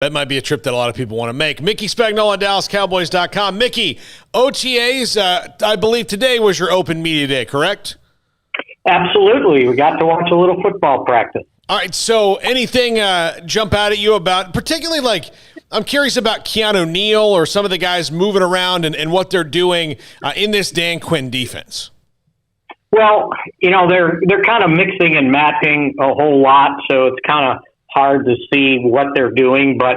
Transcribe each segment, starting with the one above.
that might be a trip that a lot of people want to make. Mickey Spagnola, DallasCowboys.com. Mickey, OTAs, I believe today was your open media day, correct? Absolutely. We got to watch a little football practice. All right, so anything jump out at you about, particularly I'm curious about Keanu Neal or some of the guys moving around and what they're doing in this Dan Quinn defense? Well, they're kind of mixing and matching a whole lot, so it's kind of hard to see what they're doing. But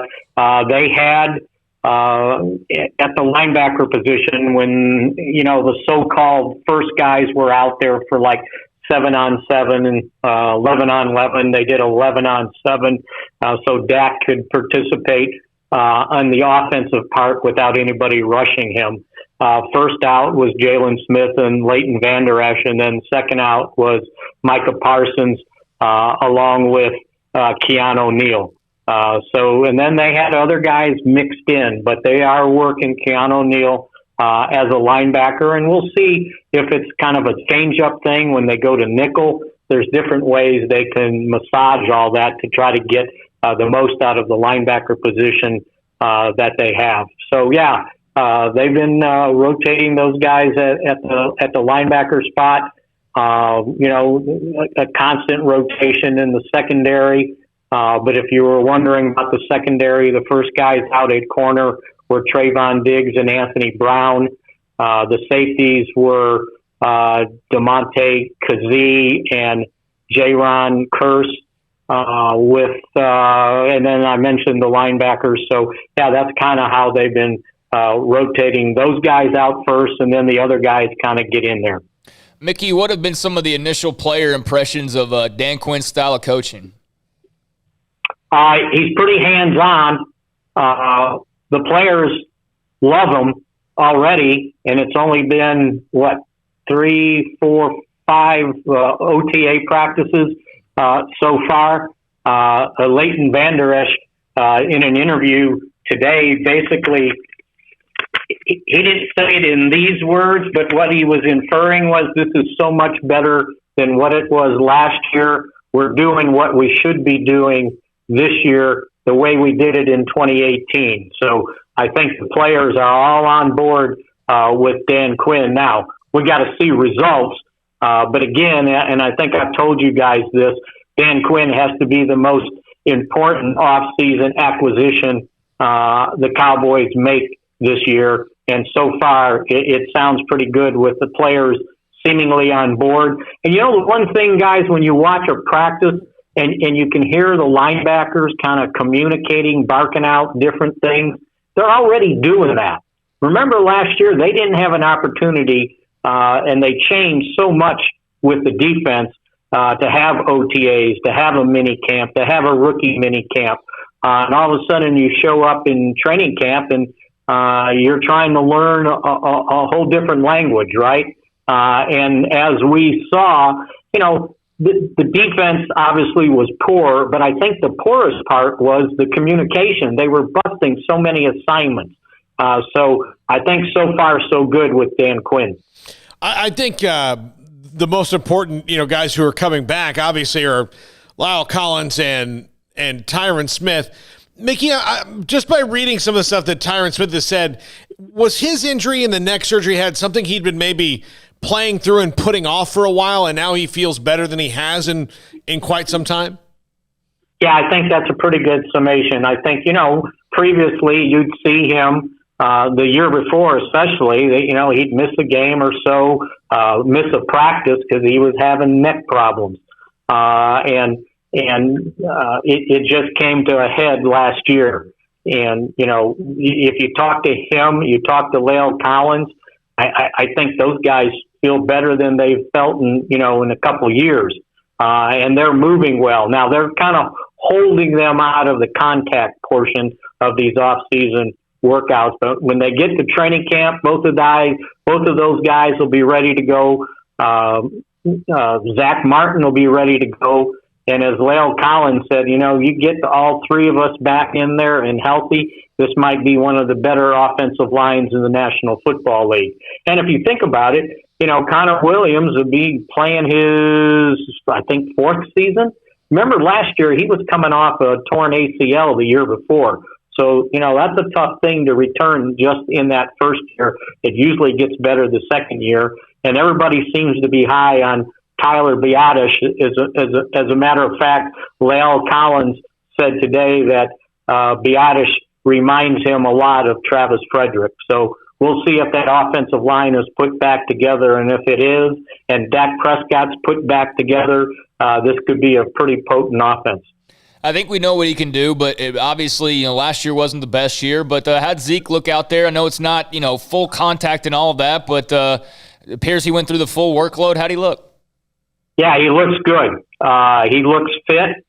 they had at the linebacker position when the so-called first guys were out there for 7-on-7 and 11-on-11. They did 11-on-7, so Dak could participate on the offensive part without anybody rushing him. First out was Jalen Smith and Leighton Vander, and then second out was Micah Parsons along with Keanu Neal. And then they had other guys mixed in, but they are working Keanu Neal as a linebacker, and we'll see if it's kind of a change-up thing when they go to nickel. There's different ways they can massage all that to try to get the most out of the linebacker position that they have. So, yeah, they've been rotating those guys at the linebacker spot. A constant rotation in the secondary. But if you were wondering about the secondary, the first guys out at corner were Trayvon Diggs and Anthony Brown. The safeties were DeMonte Kazee and Jaron Kearse. And then I mentioned the linebackers. So, yeah, that's kind of how they've been rotating those guys out first, and then the other guys kind of get in there. Mickey, what have been some of the initial player impressions of Dan Quinn's style of coaching? He's pretty hands-on. The players love him already, and it's only been, 3, 4, 5 OTA practices so far. Leighton Vander, in an interview today, basically, he didn't say it in these words, but what he was inferring was this is so much better than what it was last year. We're doing what we should be doing this year the way we did it in 2018. So I think the players are all on board with Dan Quinn. Now, we got to see results. But again, and I think I've told you guys this, Dan Quinn has to be the most important off-season acquisition the Cowboys make this year. And so far, it sounds pretty good with the players seemingly on board. And the one thing, guys, when you watch a practice and you can hear the linebackers kind of communicating, barking out different things, they're already doing that. Remember last year, they didn't have an opportunity, and they changed so much with the defense to have OTAs, to have a mini camp, to have a rookie mini camp. And all of a sudden you show up in training camp and you're trying to learn a whole different language, right? And as we saw, the defense obviously was poor, but I think the poorest part was the communication. They were busting so many assignments. So I think so far so good with Dan Quinn. I think the most important, guys who are coming back obviously are Lyle Collins and Tyron Smith. Mickey, just by reading some of the stuff that Tyron Smith has said, was his injury and the neck surgery had something he'd been maybe playing through and putting off for a while, and now he feels better than he has in quite some time? Yeah, I think that's a pretty good summation. I think, previously you'd see him the year before especially, he'd miss a game or so, miss a practice because he was having neck problems. And it just came to a head last year. And, if you talk to him, you talk to Lyle Collins, I think those guys feel better than they've felt in a couple of years. And they're moving well. Now they're kind of holding them out of the contact portion of these off-season workouts. But when they get to training camp, both of those guys will be ready to go. Zach Martin will be ready to go. And as Lyle Collins said, you get all three of us back in there and healthy, this might be one of the better offensive lines in the National Football League. And if you think about it, Connor Williams would be playing his, I think, 4th season. Remember last year, he was coming off a torn ACL the year before. So, that's a tough thing to return just in that first year. It usually gets better the second year. And everybody seems to be high on Tyler Biadasz. As a matter of fact, La'el Collins said today that Biadasz reminds him a lot of Travis Frederick. So we'll see if that offensive line is put back together. And if it is, and Dak Prescott's put back together, this could be a pretty potent offense. I think we know what he can do, but obviously, last year wasn't the best year. But how'd Zeke look out there? I know it's not, full contact and all of that, but it appears he went through the full workload. How'd he look? Yeah, he looks good. He looks fit.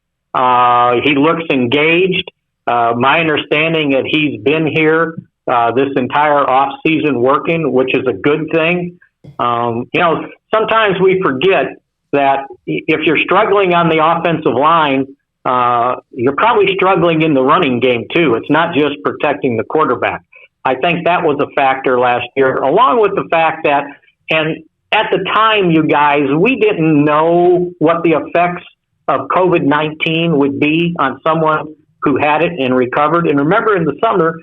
He looks engaged. My understanding that he's been here this entire off season working, which is a good thing. Sometimes we forget that if you're struggling on the offensive line, you're probably struggling in the running game too. It's not just protecting the quarterback. I think that was a factor last year, along with the fact that, and at the time, you guys, we didn't know what the effects of COVID-19 would be on someone who had it and recovered. And remember, in the summer,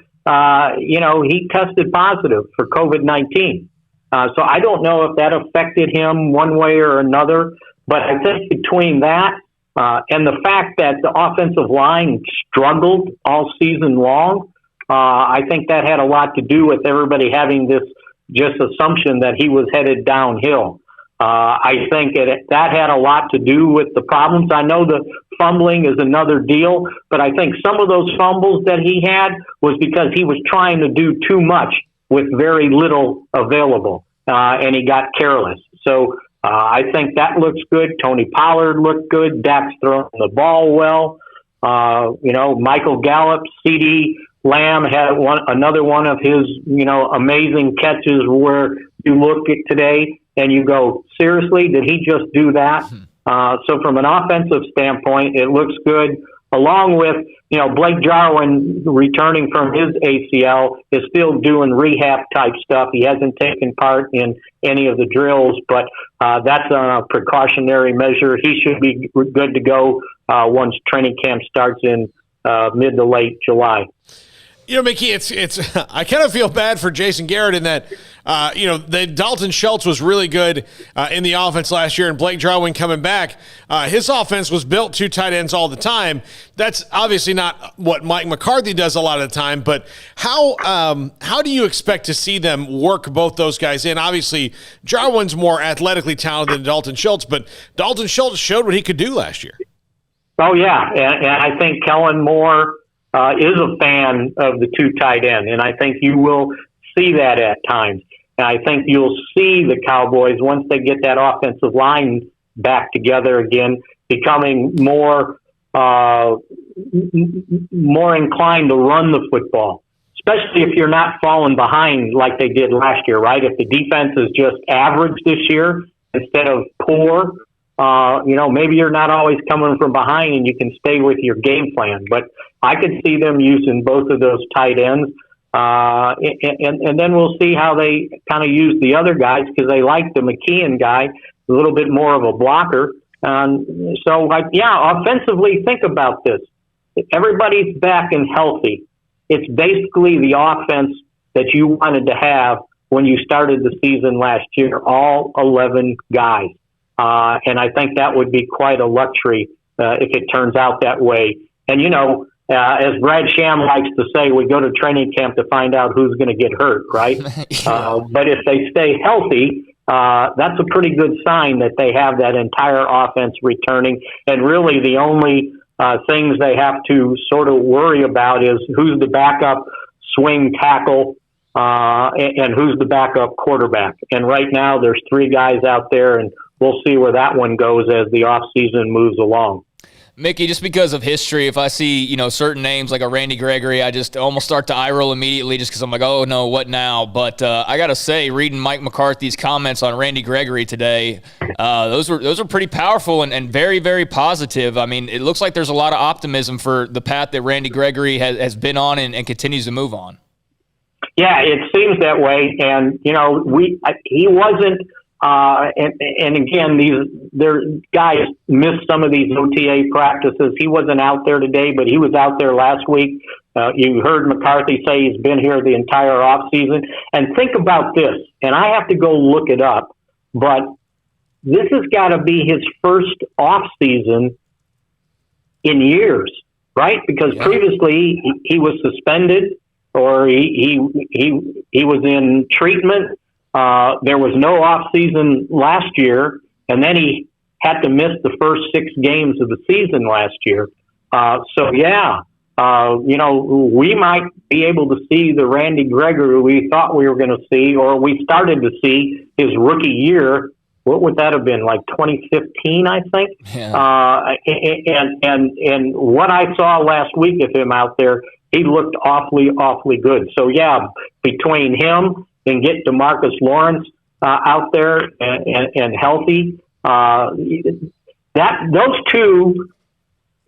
he tested positive for COVID-19. So I don't know if that affected him one way or another. But I think between that and the fact that the offensive line struggled all season long, I think that had a lot to do with everybody having this just assumption that he was headed downhill. I think that had a lot to do with the problems. I know the fumbling is another deal, but I think some of those fumbles that he had was because he was trying to do too much with very little available, and he got careless. So I think that looks good. Tony Pollard looked good. Dak's throwing the ball well. Michael Gallup, CD Lamb had another one of his, amazing catches where you look at today and you go, seriously, did he just do that? So from an offensive standpoint, it looks good. Along with, Blake Jarwin returning from his ACL is still doing rehab type stuff. He hasn't taken part in any of the drills, but that's a precautionary measure. He should be good to go once training camp starts in mid to late July. Mickey, it's I kind of feel bad for Jason Garrett in that, the Dalton Schultz was really good in the offense last year, and Blake Jarwin coming back. His offense was built two tight ends all the time. That's obviously not what Mike McCarthy does a lot of the time, but how do you expect to see them work both those guys in? Obviously, Jarwin's more athletically talented than Dalton Schultz, but Dalton Schultz showed what he could do last year. Oh, yeah, and I think Kellen Moore is a fan of the two tight end, and I think you will see that at times. And I think you'll see the Cowboys, once they get that offensive line back together again, becoming more inclined to run the football, especially if you're not falling behind like they did last year, right? If the defense is just average this year instead of poor, maybe you're not always coming from behind and you can stay with your game plan. But I could see them using both of those tight ends. And then we'll see how they kind of use the other guys, because they like the McKeon guy, a little bit more of a blocker. Offensively, think about this. If everybody's back and healthy, it's basically the offense that you wanted to have when you started the season last year, all 11 guys. And I think that would be quite a luxury if it turns out that way. And, as Brad Sham likes to say, we go to training camp to find out who's going to get hurt, right? But if they stay healthy, that's a pretty good sign that they have that entire offense returning. And really the only things they have to sort of worry about is who's the backup swing tackle and who's the backup quarterback. And right now there's three guys out there, and we'll see where that one goes as the offseason moves along. Mickey, just because of history, if I see, certain names like a Randy Gregory, I just almost start to eye roll immediately just because I'm like, oh, no, what now? But I got to say, reading Mike McCarthy's comments on Randy Gregory today, those were pretty powerful and very, very positive. I mean, it looks like there's a lot of optimism for the path that Randy Gregory has been on and continues to move on. Yeah, it seems that way. And, he wasn't – and again, their guys missed some of these OTA practices. He wasn't out there today, but he was out there last week You heard McCarthy say he's been here the entire offseason. And think about this, and I have to go look it up, but this has got to be his first offseason in years, right? Because previously he was suspended or he was in treatment. There was no offseason last year, and then he had to miss the first 6 games of the season last year. We might be able to see the Randy Gregory we thought we were going to see, or we started to see his rookie year. What would that have been, like 2015, I think? Yeah. And what I saw last week of him out there, he looked awfully good. So, between him and get DeMarcus Lawrence out there and healthy, those two.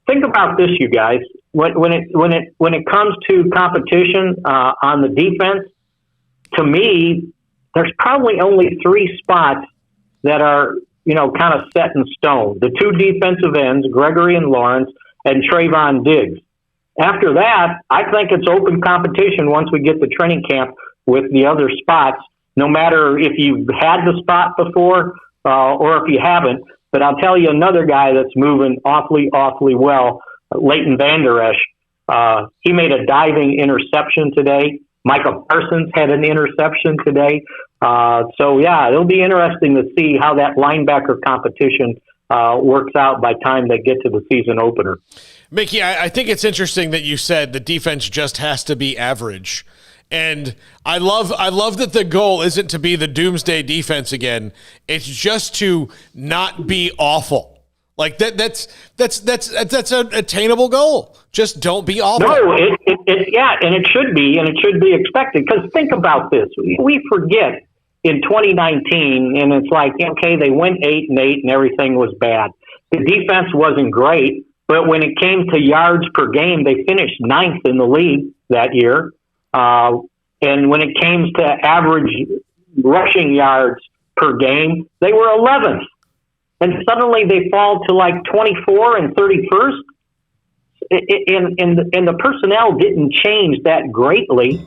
Think about this, you guys. When it comes to competition on the defense, to me, there's probably only 3 spots that are, kind of set in stone. The 2 defensive ends, Gregory and Lawrence, and Trayvon Diggs. After that, I think it's open competition once we get to training camp with the other spots, no matter if you've had the spot before or if you haven't. But I'll tell you another guy that's moving awfully well, Leighton Vander Esch. He made a diving interception today. Micah Parsons had an interception today. It'll be interesting to see how that linebacker competition works out by time they get to the season opener. Mickey, I think it's interesting that you said the defense just has to be average. And I love that the goal isn't to be the doomsday defense again. It's just to not be awful. Like that's an attainable goal. Just don't be awful. No, and it should be expected. Because think about this: we forget in 2019, and it's like, okay, they went 8-8, and everything was bad. The defense wasn't great, but when it came to yards per game, they finished 9th in the league that year. And when it came to average rushing yards per game, they were 11th. And suddenly they fall to like 24 and 31st. And the personnel didn't change that greatly.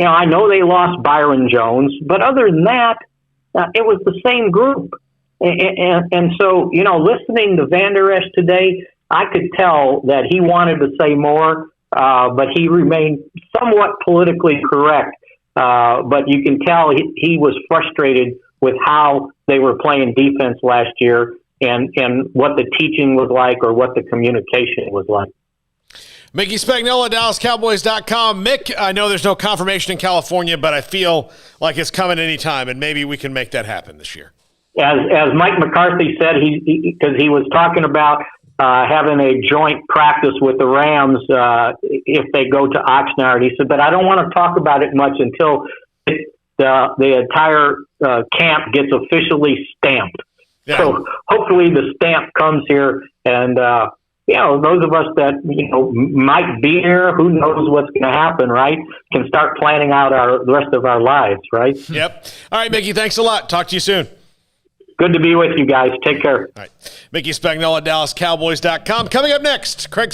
I know they lost Byron Jones, but other than that, it was the same group. And so, listening to Vander Esch today, I could tell that he wanted to say more, but he remained somewhat politically correct. But you can tell he was frustrated with how they were playing defense last year and what the teaching was like or what the communication was like. Mickey Spagnola, DallasCowboys.com. Mick, I know there's no confirmation in California, but I feel like it's coming anytime, and maybe we can make that happen this year. As Mike McCarthy said, because he was talking about having a joint practice with the Rams if they go to Oxnard. He said, but I don't want to talk about it much until the entire camp gets officially stamped. Yeah. So hopefully the stamp comes here, and those of us that might be here, who knows what's going to happen, right? Can start planning out the rest of our lives, right? Yep. All right, Mickey, thanks a lot. Talk to you soon. Good to be with you guys. Take care. All right. Mickey Spagnola, DallasCowboys.com. Coming up next, Craig